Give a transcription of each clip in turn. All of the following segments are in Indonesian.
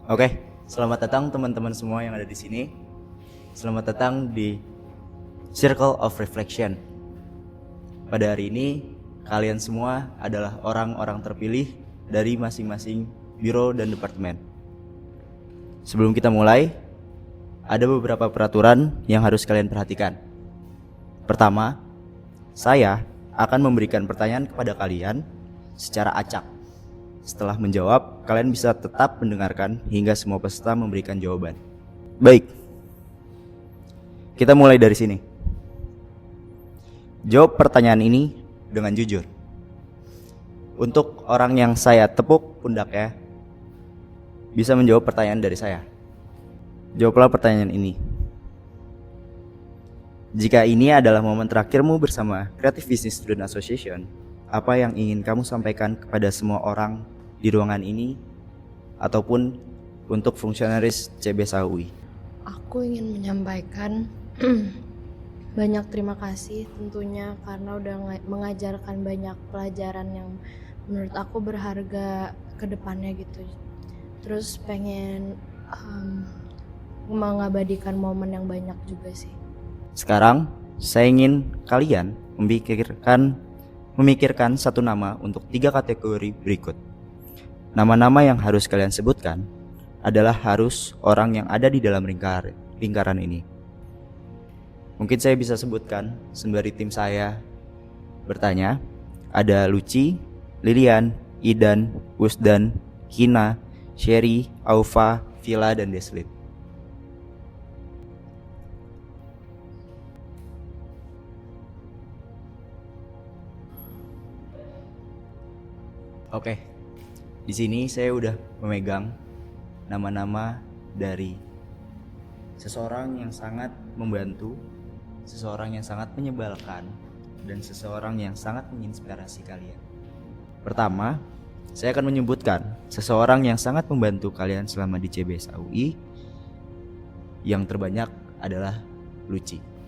Oke, selamat datang teman-teman semua yang ada di sini. Selamat datang di Circle of Reflection. Pada hari ini, kalian semua adalah orang-orang terpilih dari masing-masing biro dan departemen. Sebelum kita mulai, ada beberapa peraturan yang harus kalian perhatikan. Pertama, saya akan memberikan pertanyaan kepada kalian secara acak. Setelah menjawab, kalian bisa tetap mendengarkan hingga semua peserta memberikan jawaban. Baik, kita mulai dari sini. Jawab pertanyaan ini dengan jujur. Untuk orang yang saya tepuk pundaknya, bisa menjawab pertanyaan dari saya. Jawablah pertanyaan ini. Jika ini adalah momen terakhirmu bersama Creative Business Student Association, apa yang ingin kamu sampaikan kepada semua orang di ruangan ini ataupun untuk fungsionaris CBSA UI? Aku ingin menyampaikan banyak terima kasih tentunya karena udah mengajarkan banyak pelajaran yang menurut aku berharga ke depannya gitu. Terus pengen mengabadikan momen yang banyak juga sih. Sekarang saya ingin kalian memikirkan satu nama untuk 3 kategori berikut. Nama-nama yang harus kalian sebutkan adalah harus orang yang ada di dalam lingkaran ini. Mungkin saya bisa sebutkan sembari tim saya bertanya. Ada Luci, Lilian, Idan, Usdan, Kina, Sherry, Aufa, Vila, dan Deslit. Oke, di sini saya udah memegang nama-nama dari seseorang yang sangat membantu, seseorang yang sangat menyebalkan, dan seseorang yang sangat menginspirasi kalian. Pertama, saya akan menyebutkan seseorang yang sangat membantu kalian selama di CBSA UI. Yang terbanyak adalah Luci.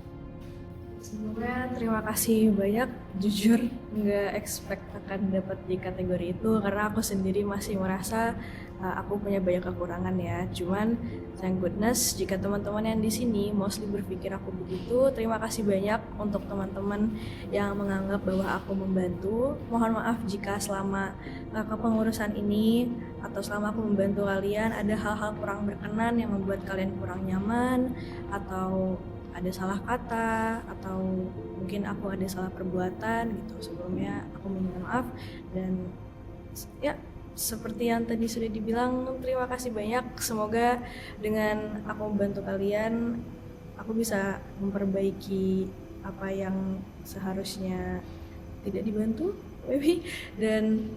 Sebenarnya terima kasih banyak, jujur nggak expect akan dapat di kategori itu karena aku sendiri masih merasa aku punya banyak kekurangan ya. Cuman thank goodness jika teman-teman yang di sini mostly berpikir aku begitu. Terima kasih banyak untuk teman-teman yang menganggap bahwa aku membantu. Mohon maaf jika selama kepengurusan ini atau selama aku membantu kalian ada hal-hal kurang berkenan yang membuat kalian kurang nyaman atau ada salah kata atau mungkin aku ada salah perbuatan gitu. Sebelumnya aku meminta maaf dan ya seperti yang tadi sudah dibilang, terima kasih banyak. Semoga dengan aku membantu kalian aku bisa memperbaiki apa yang seharusnya tidak dibantu maybe. Dan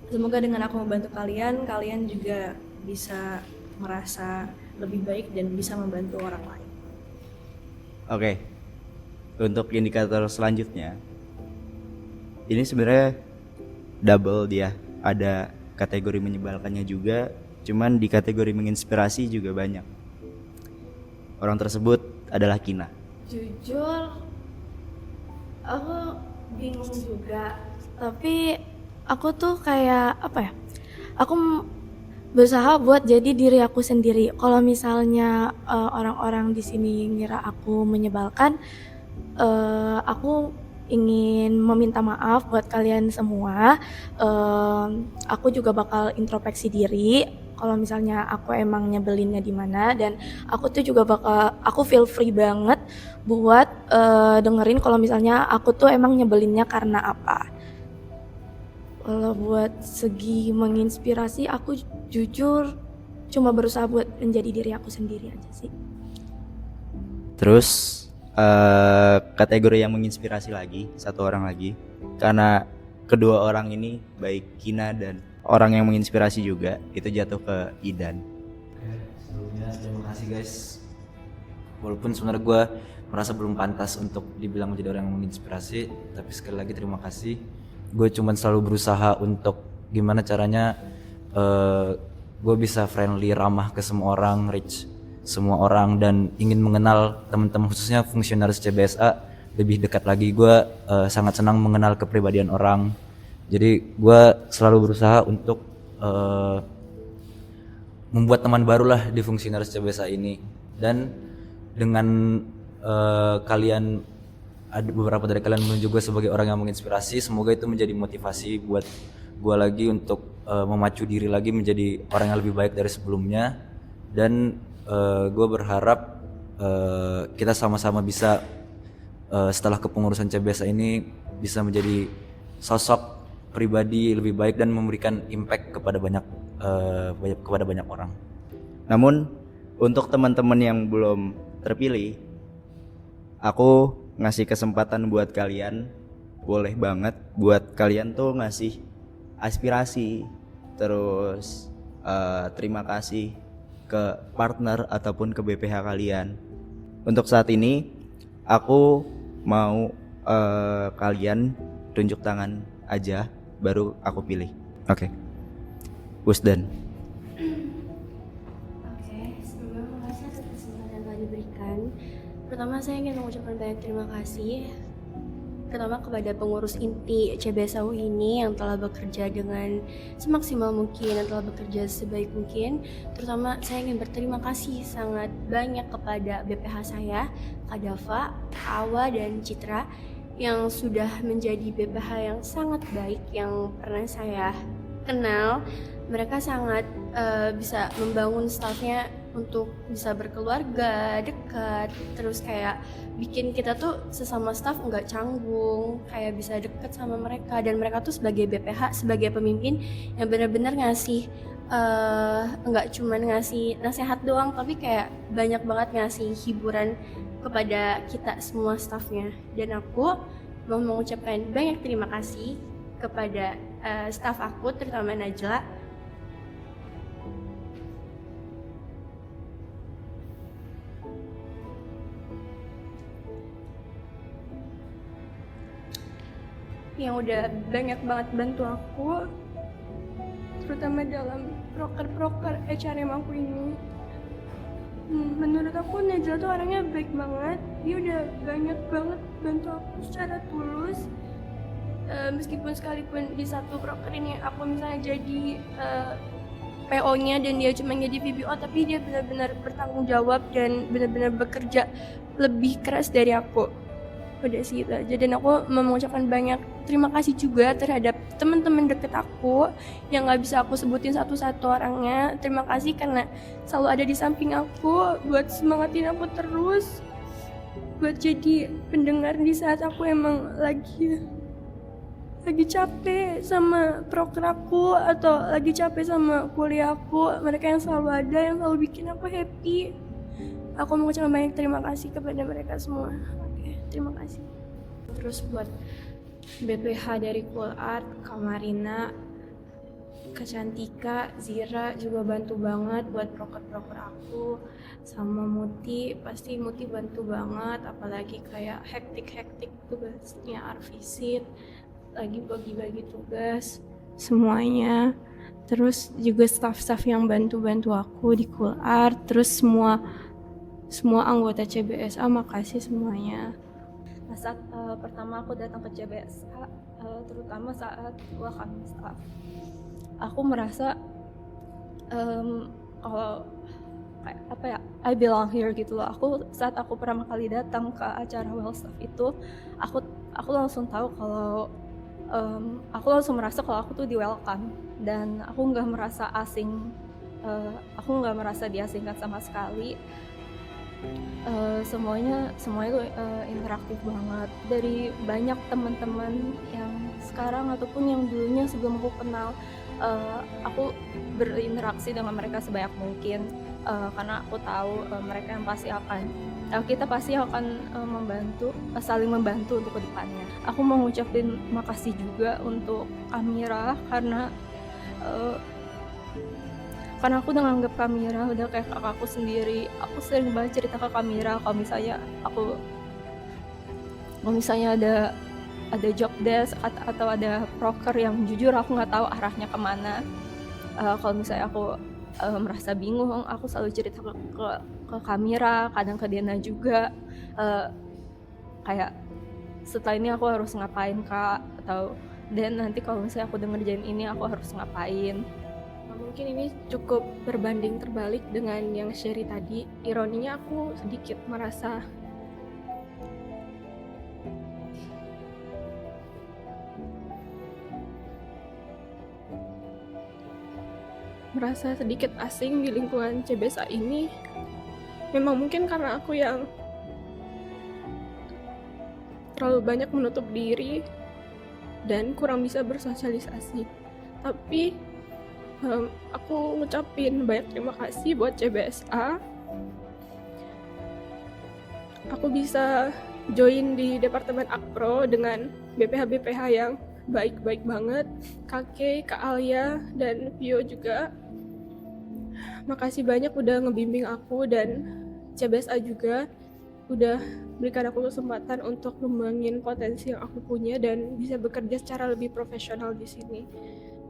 semoga dengan aku membantu kalian, kalian juga bisa merasa lebih baik dan bisa membantu orang lain. Oke, untuk indikator selanjutnya, ini sebenarnya double dia. Ada kategori menyebalkannya juga, cuman di kategori menginspirasi juga banyak. Orang tersebut adalah Kina. Jujur, aku bingung juga. Tapi aku tuh kayak apa ya? Aku berusaha buat jadi diri aku sendiri. Kalau misalnya orang-orang di sini ngira aku menyebalkan, aku ingin meminta maaf buat kalian semua. Aku juga bakal introspeksi diri. Kalau misalnya aku emang nyebelinnya di mana, dan aku tuh juga aku feel free banget buat dengerin kalau misalnya aku tuh emang nyebelinnya karena apa. Kalau buat segi menginspirasi, aku jujur cuma berusaha buat menjadi diri aku sendiri aja sih. Terus kategori yang menginspirasi lagi, satu orang lagi. Karena kedua orang ini, baik Kina dan orang yang menginspirasi juga, itu jatuh ke Idan. Sebelumnya terima kasih guys. Walaupun sebenarnya gue merasa belum pantas untuk dibilang menjadi orang yang menginspirasi, tapi sekali lagi terima kasih. Gue cuma selalu berusaha untuk gimana caranya gue bisa friendly, ramah ke semua orang, reach semua orang, dan ingin mengenal teman-teman khususnya fungsionaris CBSA lebih dekat lagi. Gue sangat senang mengenal kepribadian orang. Jadi gue selalu berusaha untuk membuat teman barulah di Fungsionaris CBSA ini. Dan dengan kalian, ada beberapa dari kalian menunjuk gue sebagai orang yang menginspirasi, semoga itu menjadi motivasi buat gue lagi untuk memacu diri lagi menjadi orang yang lebih baik dari sebelumnya. Dan gue berharap kita sama-sama bisa setelah kepengurusan CBSA ini bisa menjadi sosok pribadi lebih baik dan memberikan impact kepada banyak orang. Namun untuk teman-teman yang belum terpilih, aku ngasih kesempatan buat kalian, boleh banget buat kalian tuh ngasih aspirasi, terus terima kasih ke partner ataupun ke BPH kalian. Untuk saat ini aku mau kalian tunjuk tangan aja baru aku pilih. Oke. Wusdan. Oke, sebelumnya makasih atas kesempatan yang telah diberikan. Pertama saya ingin mengucapkan banyak terima kasih pertama kepada pengurus inti CBSA ini yang telah bekerja dengan semaksimal mungkin, yang telah bekerja sebaik mungkin. Terutama saya ingin berterima kasih sangat banyak kepada BPH saya, Kak Dava, Awa, dan Citra yang sudah menjadi BPH yang sangat baik yang pernah saya kenal. Mereka sangat bisa membangun staffnya untuk bisa berkeluarga, dekat, terus kayak bikin kita tuh sesama staff nggak canggung, kayak bisa deket sama mereka. Dan mereka tuh sebagai BPH, sebagai pemimpin yang benar-benar ngasih nggak cuman ngasih nasihat doang, tapi kayak banyak banget ngasih hiburan kepada kita semua staffnya. Dan aku mau mengucapkan banyak terima kasih kepada staff aku, terutama Najla. Yang udah banyak banget bantu aku, terutama dalam proker HRM aku ini. Menurut aku Najla tuh orangnya baik banget. Dia udah banyak banget bantu aku secara tulus. Meskipun sekalipun di satu proker ini aku misalnya jadi PO-nya dan dia cuma jadi VBO, tapi dia benar-benar bertanggung jawab dan benar-benar bekerja lebih keras dari aku. Udah sih gitu aja. Dan aku mau mengucapkan banyak terima kasih juga terhadap teman-teman deket aku yang nggak bisa aku sebutin satu-satu orangnya. Terima kasih karena selalu ada di samping aku buat semangatin aku terus, buat jadi pendengar di saat aku emang lagi capek sama proker aku atau lagi capek sama kuliah aku. Mereka yang selalu ada, yang selalu bikin aku happy. Aku mengucapkan banyak terima kasih kepada mereka semua. Terima kasih. Terus buat BPH dari Cool Art, Kak Marina, Kak Cantika, Zira juga bantu banget buat proker-proker aku. Sama Muti, pasti Muti bantu banget, apalagi kayak hektik-hektik tugasnya art visit, lagi bagi-bagi tugas semuanya. Terus juga staff-staff yang bantu-bantu aku di Cool Art, terus semua anggota CBSA, makasih semuanya. Nah, saat pertama aku datang ke CBSA, terutama saat welcome staff, aku merasa kalau kayak apa ya, I belong here gitu loh. Saat aku pertama kali datang ke acara well staff itu, aku langsung tahu kalau aku langsung merasa kalau aku tuh di welcome, dan aku nggak merasa asing, aku nggak merasa diasingkan sama sekali. Semuanya tuh interaktif banget, dari banyak teman-teman yang sekarang ataupun yang dulunya sebelum aku kenal. Aku berinteraksi dengan mereka sebanyak mungkin, karena aku tahu mereka yang pasti akan kita pasti akan saling membantu untuk kedepannya. Aku mau ngucapin makasih juga untuk Amira karena aku udah nganggap Kamira udah kayak kakakku sendiri. Aku sering banget cerita ke Kamira kalau misalnya ada job desk atau ada proker yang jujur aku nggak tahu arahnya kemana. Kalau misalnya aku merasa bingung, aku selalu cerita ke Kamira, kadang ke Dena juga. Kayak setelah ini aku harus ngapain Kak, atau Dan nanti kalau misalnya aku udah ngerjain ini aku harus ngapain. mungkin ini cukup berbanding terbalik dengan yang Sherry tadi. Ironinya aku sedikit merasa sedikit asing di lingkungan CBSA ini. Memang mungkin karena aku yang terlalu banyak menutup diri dan kurang bisa bersosialisasi. Tapi aku ngucapin banyak terima kasih buat CBSA. Aku bisa join di Departemen Akpro dengan BPH-BPH yang baik-baik banget. Kakek, Kak Alia, dan Pio juga. Makasih banyak udah ngebimbing aku, dan CBSA juga udah berikan aku kesempatan untuk ngembangin potensi yang aku punya dan bisa bekerja secara lebih profesional di sini.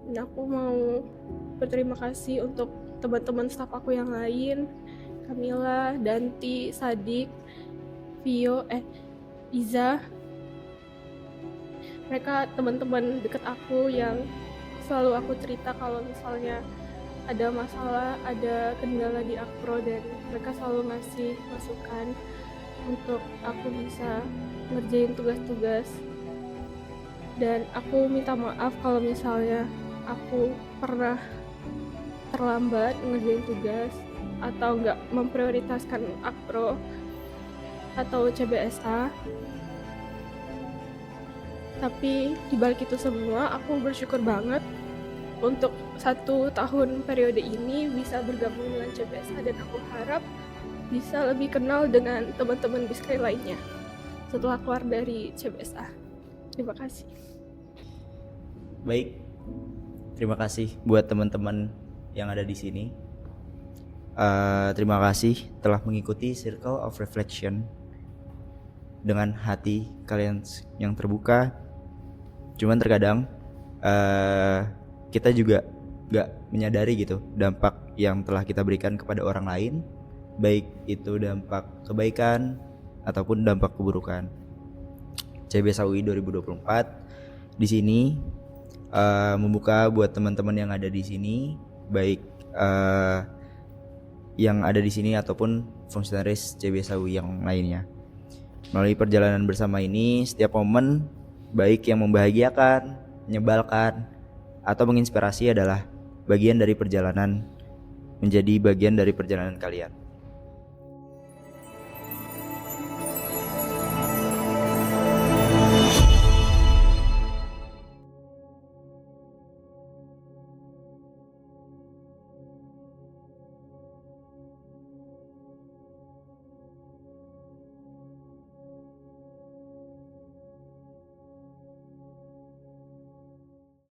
Dan aku mau berterima kasih untuk teman-teman staf aku yang lain, Camilla, Danti, Sadik, Vio, Iza. Mereka teman-teman deket aku yang selalu aku cerita kalau misalnya ada masalah, ada kendala di Akpro, dan mereka selalu ngasih masukan untuk aku bisa ngerjain tugas-tugas. Dan aku minta maaf kalau misalnya aku pernah terlambat ngerjain tugas atau nggak memprioritaskan Akpro atau CBSA. Tapi dibalik itu semua, aku bersyukur banget untuk 1 tahun periode ini bisa bergabung dengan CBSA, dan aku harap bisa lebih kenal dengan teman-teman Biskri lainnya setelah keluar dari CBSA. Terima kasih. Baik, terima kasih buat teman-teman yang ada di sini. Terima kasih telah mengikuti Circle of Reflection dengan hati kalian yang terbuka. Cuman terkadang kita juga gak menyadari gitu dampak yang telah kita berikan kepada orang lain, baik itu dampak kebaikan ataupun dampak keburukan. CBSA UI 2024 di sini membuka buat teman-teman yang ada di sini, baik yang ada di sini ataupun fungsionaris CBSA UI yang lainnya. Melalui perjalanan bersama ini, setiap momen baik yang membahagiakan, menyebalkan, atau menginspirasi adalah bagian dari perjalanan, menjadi bagian dari perjalanan kalian.